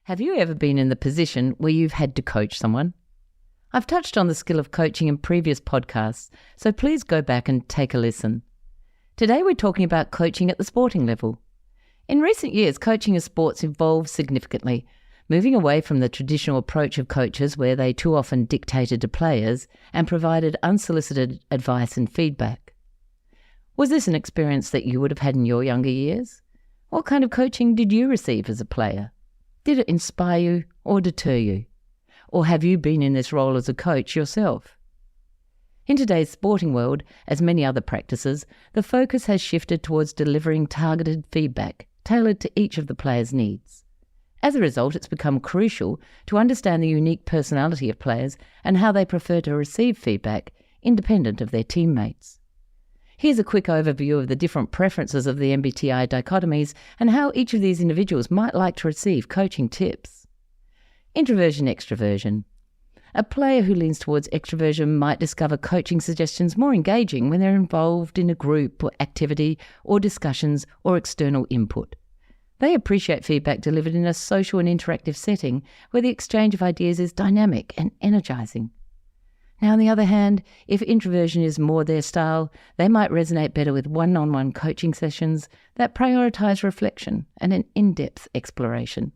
Have you ever been in the position where you've had to coach someone? I've touched on the skill of coaching in previous podcasts, so please go back and take a listen. Today we're talking about coaching at the sporting level. In recent years, coaching in sports evolved significantly, moving away from the traditional approach of coaches where they too often dictated to players and provided unsolicited advice and feedback. Was this an experience that you would have had in your younger years? What kind of coaching did you receive as a player? Did it inspire you or deter you? Or have you been in this role as a coach yourself? In today's sporting world, as many other practices, the focus has shifted towards delivering targeted feedback tailored to each of the players' needs. As a result, it's become crucial to understand the unique personality of players and how they prefer to receive feedback, independent of their teammates. Here's a quick overview of the different preferences of the MBTI dichotomies and how each of these individuals might like to receive coaching tips. Introversion-extroversion. A player who leans towards extroversion might discover coaching suggestions more engaging when they're involved in a group or activity or discussions or external input. They appreciate feedback delivered in a social and interactive setting where the exchange of ideas is dynamic and energizing. Now, on the other hand, if introversion is more their style, they might resonate better with one-on-one coaching sessions that prioritize reflection and an in-depth exploration.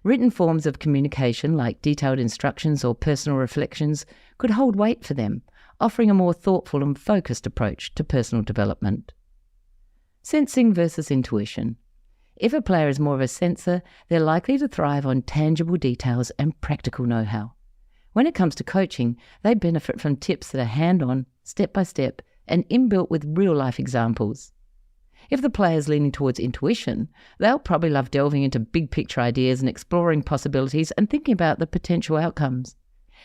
Written forms of communication like detailed instructions or personal reflections could hold weight for them, offering a more thoughtful and focused approach to personal development. Sensing versus intuition. If a player is more of a sensor, they're likely to thrive on tangible details and practical know-how. When it comes to coaching, they benefit from tips that are hand-on, step-by-step, and inbuilt with real-life examples. If the player's leaning towards intuition, they'll probably love delving into big-picture ideas and exploring possibilities and thinking about the potential outcomes.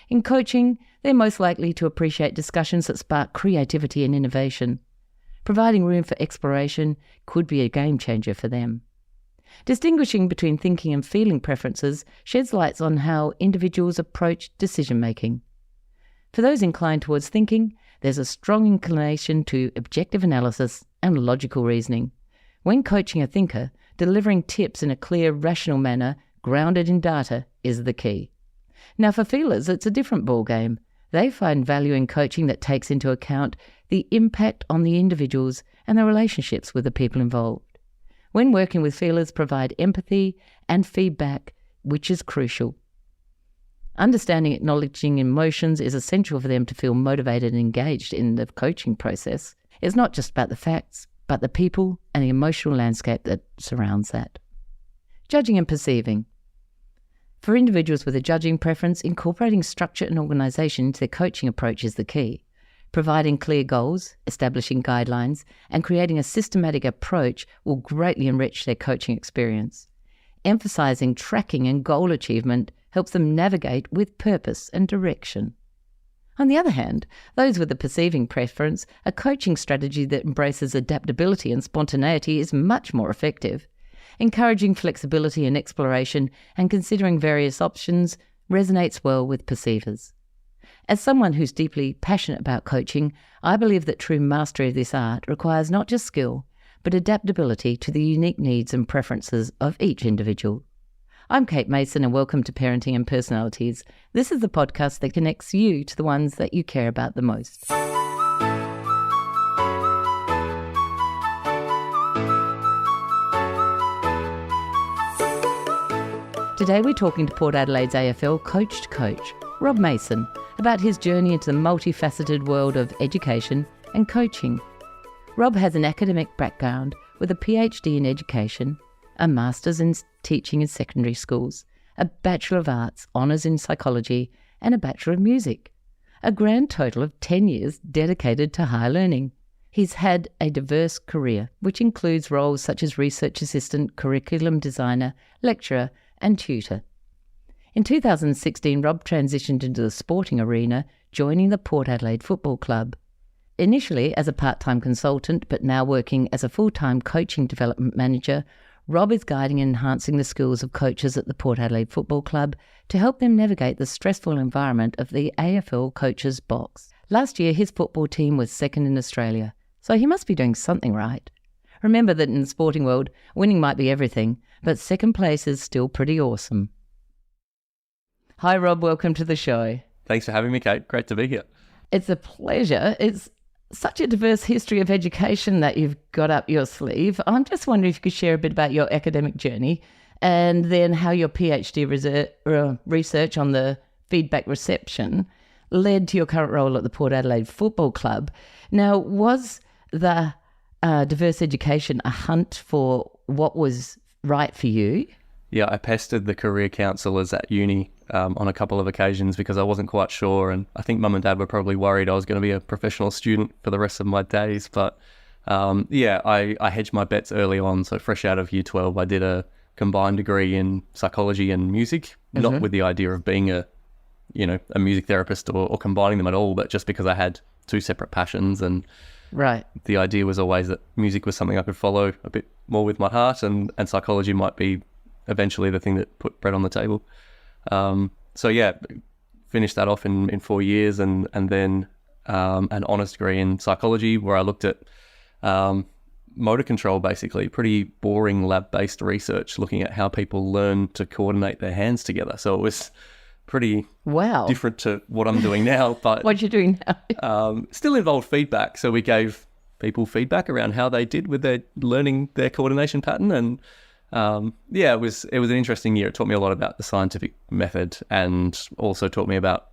In coaching, they're most likely to appreciate discussions that spark creativity and innovation. Providing room for exploration could be a game-changer for them. Distinguishing between thinking and feeling preferences sheds light on how individuals approach decision-making. For those inclined towards thinking, there's a strong inclination to objective analysis and logical reasoning. When coaching a thinker, delivering tips in a clear, rational manner, grounded in data, is the key. Now, for feelers, it's a different ballgame. They find value in coaching that takes into account the impact on the individuals and the relationships with the people involved. When working with feelers, provide empathy and feedback, which is crucial. Understanding and acknowledging emotions is essential for them to feel motivated and engaged in the coaching process. It's not just about the facts, but the people and the emotional landscape that surrounds that. Judging and perceiving. For individuals with a judging preference, incorporating structure and organisation into their coaching approach is the key. Providing clear goals, establishing guidelines, and creating a systematic approach will greatly enrich their coaching experience. Emphasizing tracking and goal achievement helps them navigate with purpose and direction. On the other hand, those with a perceiving preference, a coaching strategy that embraces adaptability and spontaneity is much more effective. Encouraging flexibility and exploration and considering various options resonates well with perceivers. As someone who's deeply passionate about coaching, I believe that true mastery of this art requires not just skill, but adaptability to the unique needs and preferences of each individual. I'm Kate Mason and welcome to Parenting and Personalities. This is the podcast that connects you to the ones that you care about the most. Today we're talking to Port Adelaide's AFL coach to coach, Rob Mason, about his journey into the multifaceted world of education and coaching. Rob has an academic background with a PhD in education, a master's in teaching in secondary schools, a Bachelor of Arts, honours in psychology, and a Bachelor of Music. A grand total of 10 years dedicated to higher learning. He's had a diverse career, which includes roles such as research assistant, curriculum designer, lecturer, and tutor. In 2016, Rob transitioned into the sporting arena, joining the Port Adelaide Football Club. Initially as a part-time consultant, but now working as a full-time coaching development manager, Rob is guiding and enhancing the skills of coaches at the Port Adelaide Football Club to help them navigate the stressful environment of the AFL coaches box. Last year, his football team was second in Australia, so he must be doing something right. Remember that in the sporting world, winning might be everything, but second place is still pretty awesome. Hi, Rob. Welcome to the show. Thanks for having me, Kate. Great to be here. It's a pleasure. It's such a diverse history of education that you've got up your sleeve. I'm just wondering if you could share a bit about your academic journey and then how your PhD research on the feedback reception led to your current role at the Port Adelaide Football Club. Now, was the diverse education a hunt for what was right for you? Yeah, I pestered the career counsellors at uni on a couple of occasions because I wasn't quite sure, and I think mum and dad were probably worried I was going to be a professional student for the rest of my days. But I hedged my bets early on. So fresh out of year 12, I did a combined degree in psychology and music, not with the idea of being a music therapist or combining them at all, but just because I had two separate passions, and the idea was always that music was something I could follow a bit more with my heart, and psychology might be eventually the thing that put bread on the table. Finished that off in 4 years, and then an honours degree in psychology where I looked at motor control, basically pretty boring lab-based research looking at how people learn to coordinate their hands together. So it was pretty different to what I'm doing now. But what you're doing now? Still involved feedback. So we gave people feedback around how they did with their learning their coordination pattern, and it was an interesting year. It taught me a lot about the scientific method, and also taught me about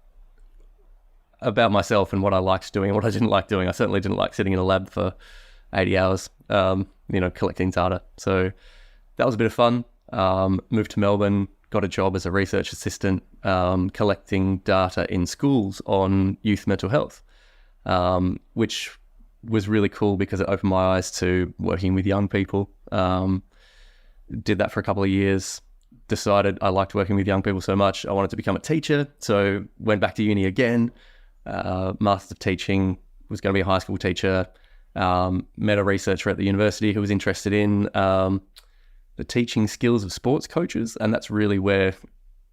myself and what I liked doing and what I didn't like doing. I certainly didn't like sitting in a lab for 80 hours, collecting data. So that was a bit of fun. Moved to Melbourne, got a job as a research assistant, collecting data in schools on youth mental health, which was really cool because it opened my eyes to working with young people. Did that for a couple of years, decided I liked working with young people so much, I wanted to become a teacher. So went back to uni again, Masters of Teaching, was going to be a high school teacher, met a researcher at the university who was interested in the teaching skills of sports coaches. And that's really where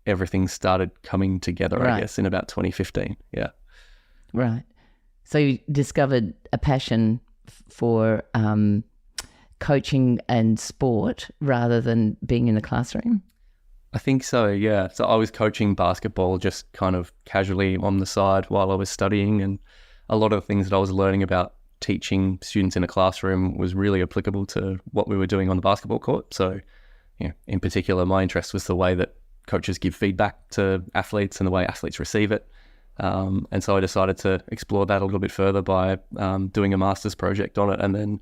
everything started coming together, I guess, in about 2015. Yeah. Right. So you discovered a passion for coaching and sport rather than being in the classroom? I think so, yeah. So I was coaching basketball just kind of casually on the side while I was studying, and a lot of the things that I was learning about teaching students in a classroom was really applicable to what we were doing on the basketball court. So, in particular, my interest was the way that coaches give feedback to athletes and the way athletes receive it. And so I decided to explore that a little bit further by doing a master's project on it, and then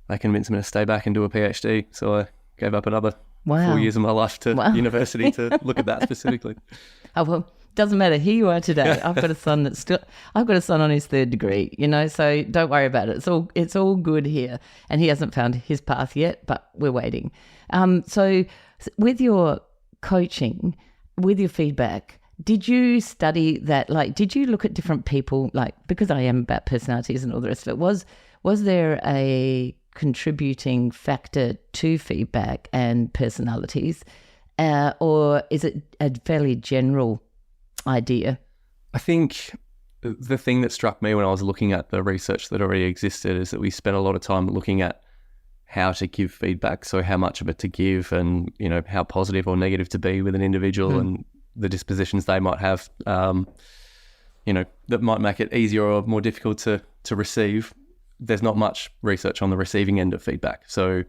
they convinced me to stay back and do a PhD. So I gave up another 4 years of my life to university to look at that specifically. Oh, well, doesn't matter. Here you are today. I've got a son on his third degree, so don't worry about it. It's all good here. And he hasn't found his path yet, but we're waiting. So with your coaching, with your feedback, did you study that? Like, did you look at different people? Like, because I am about personalities and all the rest of it, was there a contributing factor to feedback and personalities, or is it a fairly general idea? I think the thing that struck me when I was looking at the research that already existed is that we spent a lot of time looking at how to give feedback, so how much of it to give, and how positive or negative to be with an individual, and the dispositions they might have, that might make it easier or more difficult to receive. There's not much research on the receiving end of feedback. So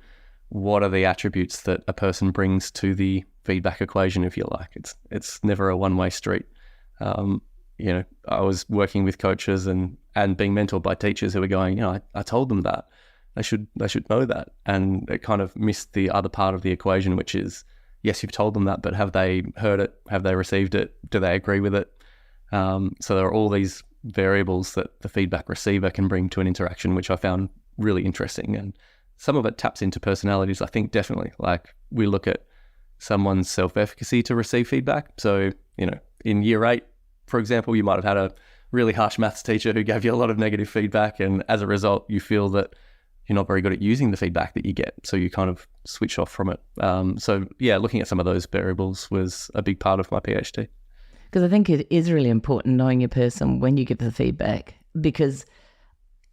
what are the attributes that a person brings to the feedback equation, if you like? It's never a one-way street. I was working with coaches and being mentored by teachers who were going, I told them that. They should know that. And it kind of missed the other part of the equation, which is, yes, you've told them that, but have they heard it? Have they received it? Do they agree with it? So there are all these variables that the feedback receiver can bring to an interaction, which I found really interesting. And some of it taps into personalities, I think, definitely. Like, we look at someone's self-efficacy to receive feedback. So, in year 8, for example, you might have had a really harsh maths teacher who gave you a lot of negative feedback, and as a result, you feel that you're not very good at using the feedback that you get. So you kind of switch off from it. Looking at some of those variables was a big part of my PhD. Because I think it is really important knowing your person when you give the feedback, because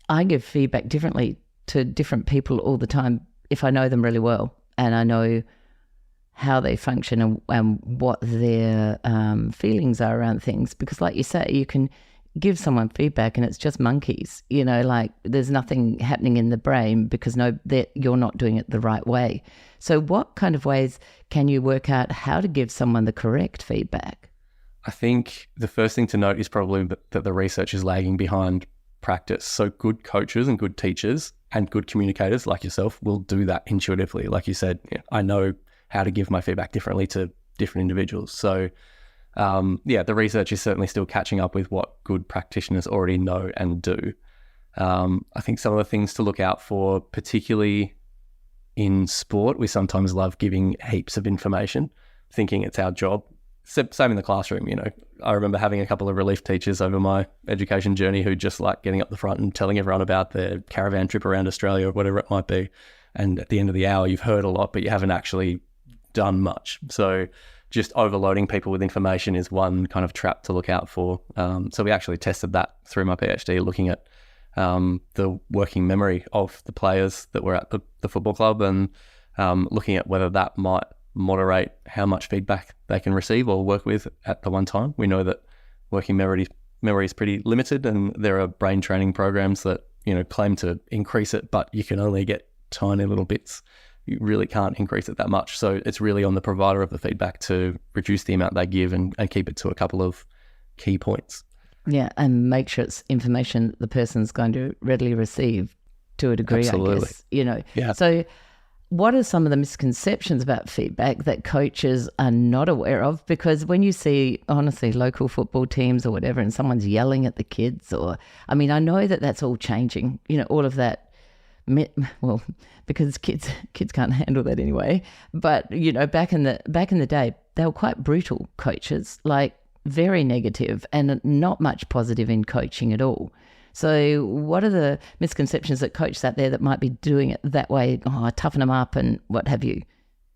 I give feedback differently to different people all the time if I know them really well and I know how they function and what their feelings are around things. Because like you say, you can give someone feedback and it's just monkeys, like there's nothing happening in the brain because you're not doing it the right way. So what kind of ways can you work out how to give someone the correct feedback? I think the first thing to note is probably that the research is lagging behind practice. So good coaches and good teachers and good communicators like yourself will do that intuitively. Like you said, I know how to give my feedback differently to different individuals. So the research is certainly still catching up with what good practitioners already know and do. I think some of the things to look out for, particularly in sport, we sometimes love giving heaps of information, thinking it's our job. Same in the classroom, I remember having a couple of relief teachers over my education journey who just like getting up the front and telling everyone about their caravan trip around Australia or whatever it might be. And at the end of the hour, you've heard a lot, but you haven't actually done much. So just overloading people with information is one kind of trap to look out for. So we actually tested that through my PhD, looking at the working memory of the players that were at the football club and looking at whether that might moderate how much feedback they can receive or work with at the one time. We know that working memory is pretty limited, and there are brain training programs that claim to increase it, but you can only get tiny little bits. You really can't increase it that much. So it's really on the provider of the feedback to reduce the amount they give and keep it to a couple of key points. Yeah, and make sure it's information that the person's going to readily receive to a degree, Absolutely. I guess. Yeah. So what are some of the misconceptions about feedback that coaches are not aware of? Because when you see, honestly, local football teams or whatever, and someone's yelling at the kids, I know that that's all changing, all of that. Well, because kids can't handle that anyway. But back in the day, they were quite brutal coaches, like very negative and not much positive in coaching at all. So what are the misconceptions that coaches out there that might be doing it that way? Toughen them up and what have you?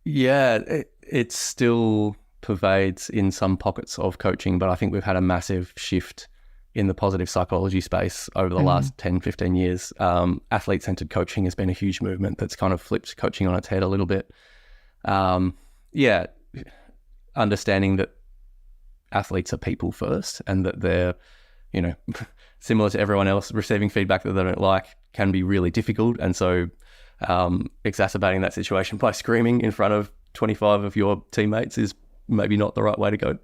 Yeah, it still pervades in some pockets of coaching, but I think we've had a massive shift in the positive psychology space over the last 10, 15 years. Athlete-centered coaching has been a huge movement that's kind of flipped coaching on its head a little bit. Understanding that athletes are people first and that they're, similar to everyone else, receiving feedback that they don't like can be really difficult. And so exacerbating that situation by screaming in front of 25 of your teammates is maybe not the right way to go.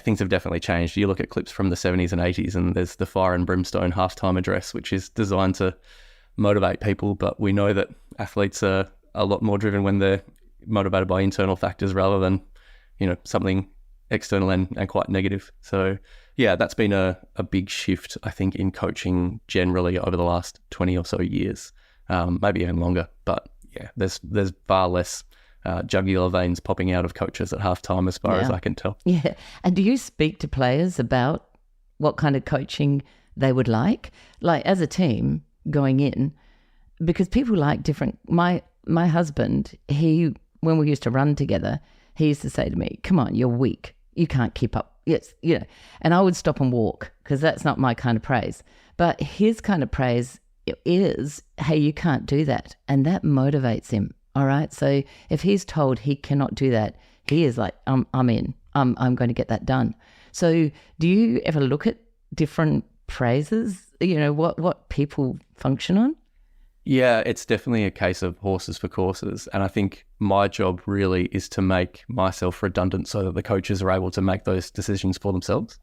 Things have definitely changed. You look at clips from the 70s and 80s and there's the fire and brimstone halftime address, which is designed to motivate people. But we know that athletes are a lot more driven when they're motivated by internal factors rather than, something external and quite negative. So that's been a big shift, I think, in coaching generally over the last 20 or so years, maybe even longer. But there's far less jugular veins popping out of coaches at halftime as far as I can tell. Yeah. And do you speak to players about what kind of coaching they would like as a team going in? Because people like different. My husband, when we used to run together, he used to say to me, "Come on, you're weak. You can't keep up." Yes, and I would stop and walk because that's not my kind of praise. But his kind of praise is, "Hey, you can't do that," and that motivates him. All right. So if he's told he cannot do that, he is like, I'm in. I'm going to get that done. So do you ever look at different praises? What people function on? Yeah, it's definitely a case of horses for courses. And I think my job really is to make myself redundant so that the coaches are able to make those decisions for themselves.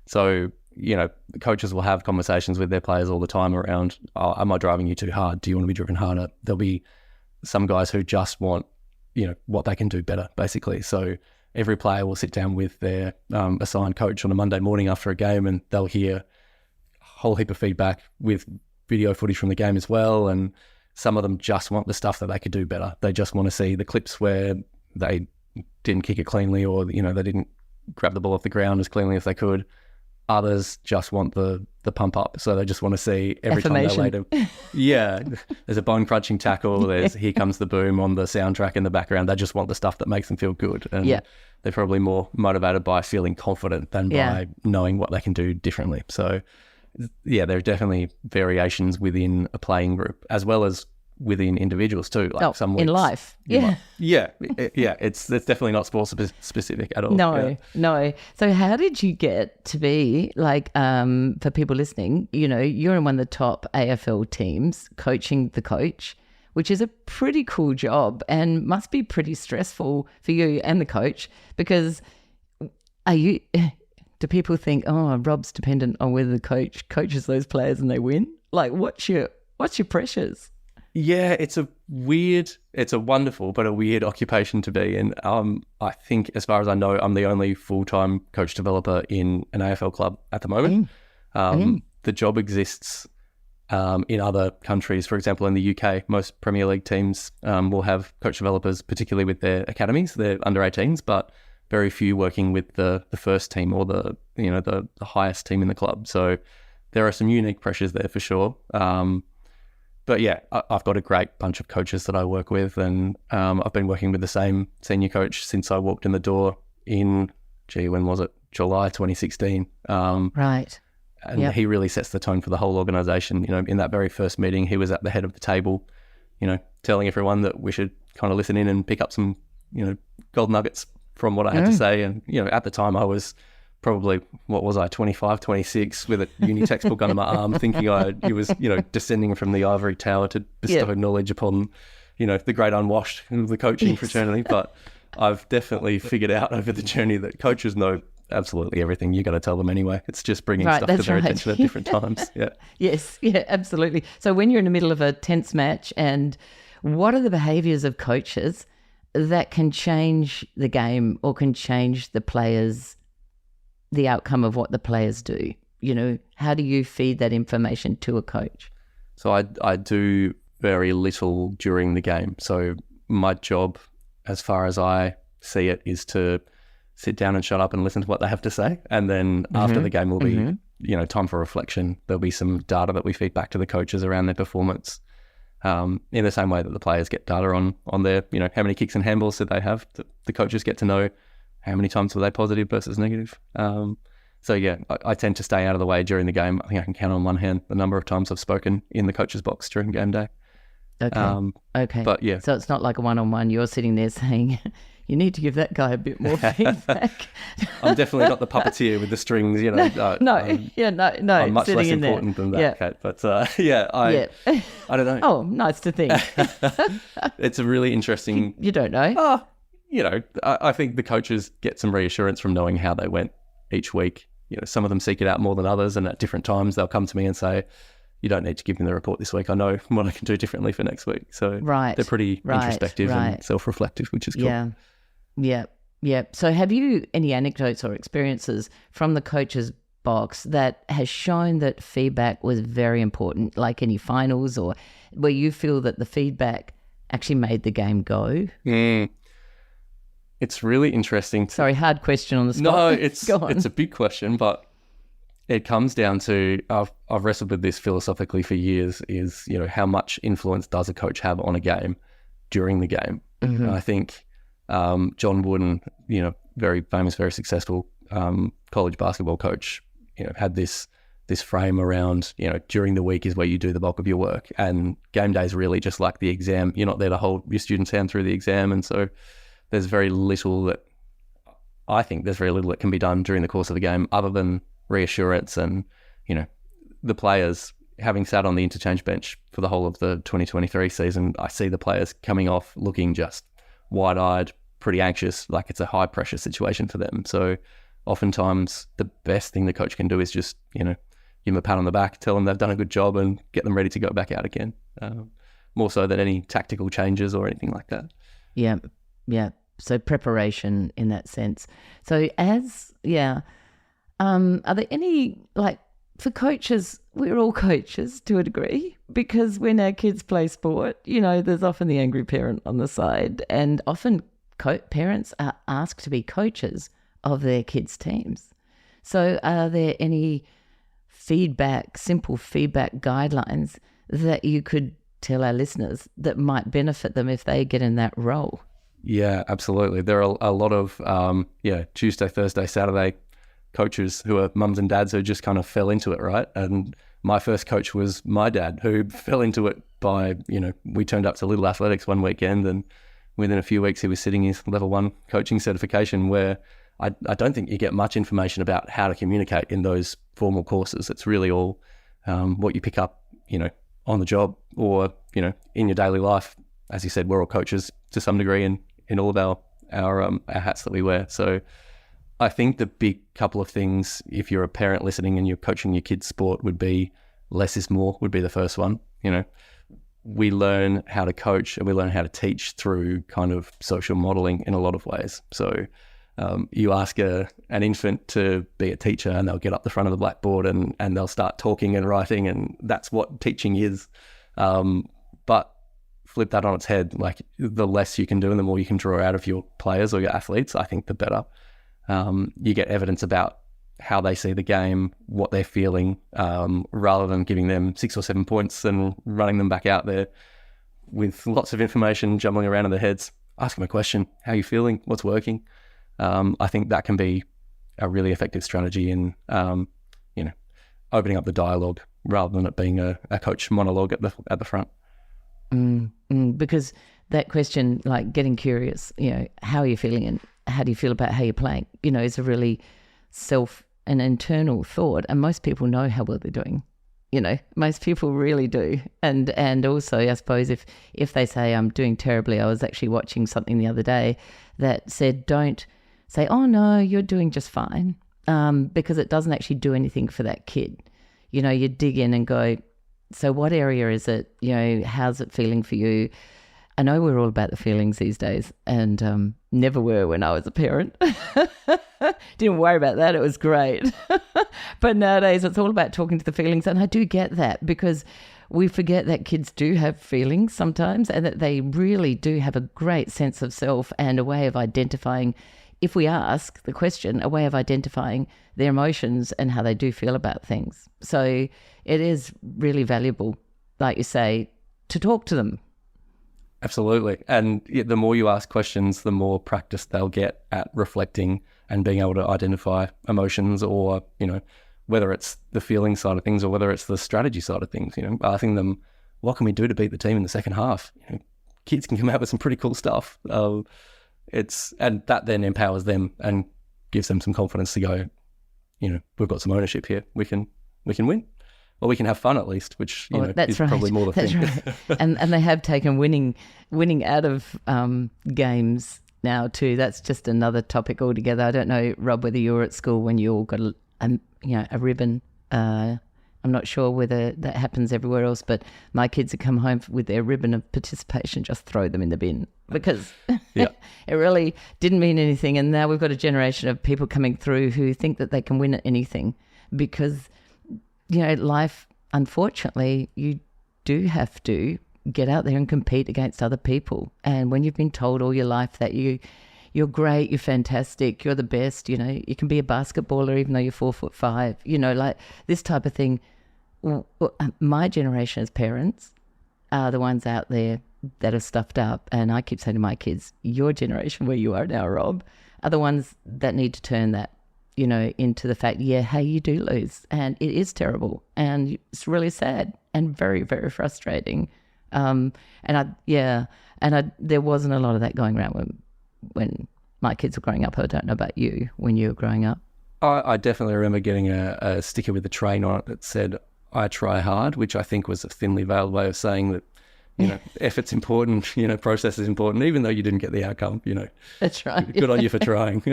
So, the coaches will have conversations with their players all the time around, am I driving you too hard? Do you want to be driven harder? There'll be some guys who just want, what they can do better, basically. So every player will sit down with their assigned coach on a Monday morning after a game and they'll hear a whole heap of feedback with video footage from the game as well. And some of them just want the stuff that they could do better. They just want to see the clips where they didn't kick it cleanly or, they didn't grab the ball off the ground as cleanly as they could. Others just want the pump up. So they just want to see every time they laid them. Yeah. There's a bone crunching tackle. There's Here Comes the Boom on the soundtrack in the background. They just want the stuff that makes them feel good. And they're probably more motivated by feeling confident than by knowing what they can do differently. So there are definitely variations within a playing group, as well as within individuals too. Like some weeks, in life. Yeah. It's definitely not sport specific at all. No. So how did you get to be like, for people listening, you're in one of the top AFL teams coaching the coach, which is a pretty cool job and must be pretty stressful for you and the coach, because do people think, oh, Rob's dependent on whether the coach coaches those players and they win? Like, what's your pressures? Yeah, it's a wonderful but a weird occupation to be in. I think, as far as I know, I'm the only full-time coach developer in an AFL club at the moment. The job exists in other countries. For example, in the UK, most Premier League teams will have coach developers, particularly with their academies, their under-18s, but very few working with the first team or the highest team in the club. So there are some unique pressures there for sure. But yeah, I've got a great bunch of coaches that I work with, and I've been working with the same senior coach since I walked in the door in, when was it? July 2016. Right. And he really sets the tone for the whole organisation. In that very first meeting, he was at the head of the table, telling everyone that we should kind of listen in and pick up some, gold nuggets from what I had to say. And, at the time I was probably, 25, 26 with a uni textbook under my arm, thinking he was, descending from the ivory tower to bestow knowledge upon, the great unwashed of the coaching fraternity. But I've definitely figured out over the journey that coaches know absolutely everything. You got to tell them anyway. It's just bringing stuff to their attention at different times. Yeah. Yes. Yeah, absolutely. So when you're in the middle of a tense match, and what are the behaviours of coaches that can change the game or can change the outcome of what the players do? How do you feed that information to a coach? So I do very little during the game. So my job, as far as I see it, is to sit down and shut up and listen to what they have to say. And then after the game will be, time for reflection. There'll be some data that we feed back to the coaches around their performance. In the same way that the players get data on their, how many kicks and handballs did they have? The coaches get to know how many times were they positive versus negative. So yeah, I tend to stay out of the way during the game. I think I can count on one hand the number of times I've spoken in the coach's box during game day. Okay. But yeah. So it's not like a one-on-one. You're sitting there saying, you need to give that guy a bit more feedback. I'm definitely not the puppeteer with the strings, No. I'm much less important than that, Kate. But I don't know. Oh, nice to think. It's a really interesting. You don't know. I think the coaches get some reassurance from knowing how they went each week. Some of them seek it out more than others, and at different times they'll come to me and say, you don't need to give me the report this week. I know what I can do differently for next week. So they're pretty introspective and self-reflective, which is cool. Yeah. So have you any anecdotes or experiences from the coach's box that has shown that feedback was very important, like any finals, or where you feel that the feedback actually made the game go? It's really interesting. Sorry, hard question on the spot. No, it's a big question, but it comes down to, I've wrestled with this philosophically for years, is, how much influence does a coach have on a game during the game? And I think John Wooden, very famous, very successful college basketball coach, had this frame around, during the week is where you do the bulk of your work, and game day is really just like the exam. You're not there to hold your student's hand through the exam, and so there's very little that can be done during the course of the game other than reassurance. And the players, having sat on the interchange bench for the whole of the 2023 season, I see the players coming off looking just wide-eyed, pretty anxious, like it's a high-pressure situation for them. So oftentimes the best thing the coach can do is just, give them a pat on the back, tell them they've done a good job, and get them ready to go back out again, more so than any tactical changes or anything like that. Yeah. So preparation in that sense. So are there any, like, for coaches, we're all coaches to a degree, because when our kids play sport, there's often the angry parent on the side, and often parents are asked to be coaches of their kids' teams. So are there any simple feedback guidelines that you could tell our listeners that might benefit them if they get in that role? Yeah, absolutely. There are a lot of, Tuesday, Thursday, Saturday coaches who are mums and dads who just kind of fell into it, right? And my first coach was my dad, who fell into it by, we turned up to Little Athletics one weekend, and within a few weeks he was sitting his level 1 coaching certification, where I don't think you get much information about how to communicate in those formal courses. It's really all what you pick up, on the job or, in your daily life. As you said, we're all coaches to some degree in all of our hats that we wear. So I think the big couple of things, if you're a parent listening and you're coaching your kids' sport, would be less is more would be the first one. We learn how to coach and we learn how to teach through kind of social modeling in a lot of ways. So you ask an infant to be a teacher and they'll get up the front of the blackboard and they'll start talking and writing, and that's what teaching is. But flip that on its head, like the less you can do and the more you can draw out of your players or your athletes, I think the better. You get evidence about how they see the game, what they're feeling, rather than giving them 6 or 7 points and running them back out there with lots of information jumbling around in their heads. Ask them a question: how are you feeling? What's working? I think that can be a really effective strategy in, opening up the dialogue rather than it being a coach monologue at the front. Because that question, like getting curious, how are you feeling and how do you feel about how you're playing, is a really an internal thought, and most people know how well they're doing. Most people really do. And also, I suppose if they say I'm doing terribly, I was actually watching something the other day that said, don't say, oh no, you're doing just fine, because it doesn't actually do anything for that kid. You dig in and go, so what area is it? How's it feeling for you? I know we're all about the feelings these days, and never were when I was a parent. Didn't worry about that. It was great. But nowadays it's all about talking to the feelings, and I do get that, because we forget that kids do have feelings sometimes, and that they really do have a great sense of self and a way of identifying, if we ask the question, a way of identifying their emotions and how they do feel about things. So it is really valuable, like you say, to talk to them. Absolutely. And the more you ask questions, the more practice they'll get at reflecting and being able to identify emotions, or, whether it's the feeling side of things or whether it's the strategy side of things, asking them, what can we do to beat the team in the second half? Kids can come out with some pretty cool stuff. And that then empowers them and gives them some confidence to go, we've got some ownership here. We can win. Or we can have fun at least, which is right. Probably more the thing. Right. and they have taken winning out of games now too. That's just another topic altogether. I don't know, Rob, whether you were at school when you all got a ribbon. I'm not sure whether that happens everywhere else, but my kids would come home with their ribbon of participation, just throw them in the bin, because it really didn't mean anything. And now we've got a generation of people coming through who think that they can win at anything, because life, unfortunately, you do have to get out there and compete against other people. And when you've been told all your life that you're great, you're fantastic, you're the best, you can be a basketballer even though you're 4'5", like this type of thing. My generation as parents are the ones out there that are stuffed up. And I keep saying to my kids, your generation, where you are now, Rob, are the ones that need to turn that, into the fact, hey, you do lose, and it is terrible, and it's really sad and very, very frustrating. There wasn't a lot of that going around when my kids were growing up. I don't know about you when you were growing up. I definitely remember getting a sticker with a train on it that said, I try hard, which I think was a thinly veiled way of saying that, effort's important, process is important, even though you didn't get the outcome, That's right. Good on you for trying.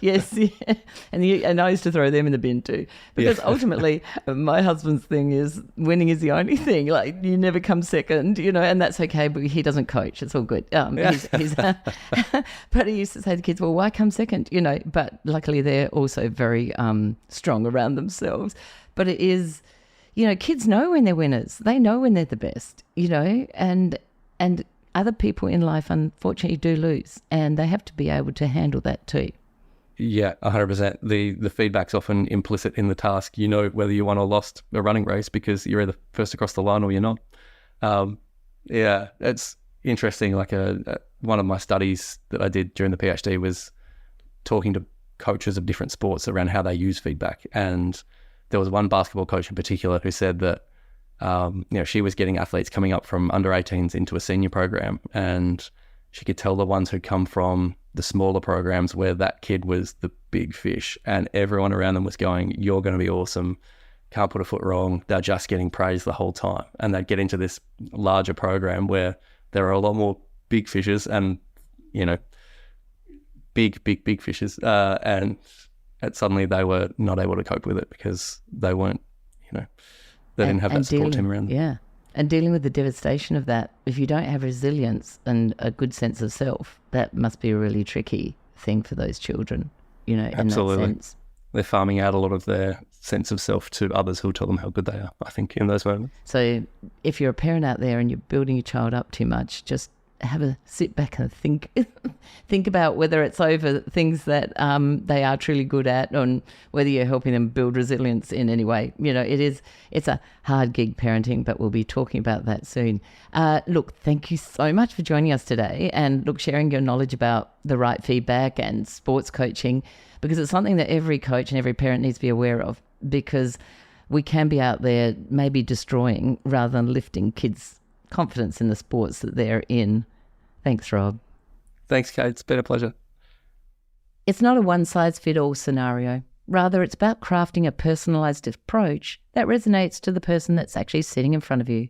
Yes, yeah. And I used to throw them in the bin too, because ultimately my husband's thing is winning is the only thing. Like, you never come second, and that's okay, but he doesn't coach. It's all good. He's but he used to say to kids, well, why come second? But luckily they're also very strong around themselves. But it is... kids know when they're winners. They know when they're the best, and other people in life, unfortunately, do lose, and they have to be able to handle that too. Yeah, 100%. The feedback's often implicit in the task. Whether you won or lost a running race because you're either first across the line or you're not. It's interesting. Like one of my studies that I did during the PhD was talking to coaches of different sports around how they use feedback, and there was one basketball coach in particular who said that, she was getting athletes coming up from under 18s into a senior program, and she could tell the ones who come from the smaller programs where that kid was the big fish and everyone around them was going, you're going to be awesome, can't put a foot wrong. They're just getting praised the whole time. And they'd get into this larger program where there are a lot more big fishes and, big fishes. And suddenly they were not able to cope with it because they weren't, they didn't have that support team around them. Yeah. And dealing with the devastation of that, if you don't have resilience and a good sense of self, that must be a really tricky thing for those children, Absolutely. in that sense. They're farming out a lot of their sense of self to others who'll tell them how good they are, I think, in those moments. So if you're a parent out there and you're building your child up too much, just have a sit back and think about whether it's over things that they are truly good at, and whether you're helping them build resilience in any way. It's a hard gig parenting, but we'll be talking about that soon. Look, thank you so much for joining us today, and sharing your knowledge about the right feedback and sports coaching, because it's something that every coach and every parent needs to be aware of, because we can be out there maybe destroying rather than lifting kids' confidence in the sports that they're in. Thanks, Rob. Thanks, Kate. It's been a pleasure. It's not a one-size-fits-all scenario. Rather, it's about crafting a personalised approach that resonates to the person that's actually sitting in front of you.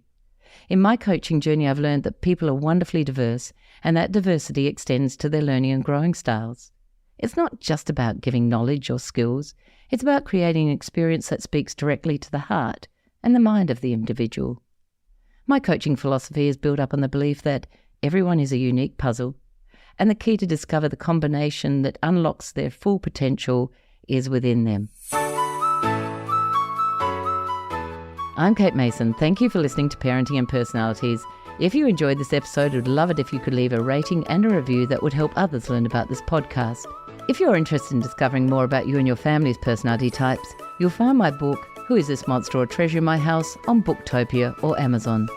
In my coaching journey, I've learned that people are wonderfully diverse, and that diversity extends to their learning and growing styles. It's not just about giving knowledge or skills. It's about creating an experience that speaks directly to the heart and the mind of the individual. My coaching philosophy is built up on the belief that everyone is a unique puzzle, and the key to discover the combination that unlocks their full potential is within them. I'm Kate Mason. Thank you for listening to Parenting and Personalities. If you enjoyed this episode, I'd love it if you could leave a rating and a review that would help others learn about this podcast. If you're interested in discovering more about you and your family's personality types, you'll find my book, Who Is This Monster or Treasure in My House, on Booktopia or Amazon.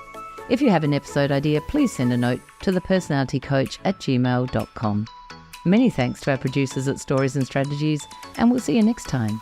If you have an episode idea, please send a note to thepersonalitycoach@gmail.com. Many thanks to our producers at Stories and Strategies, and we'll see you next time.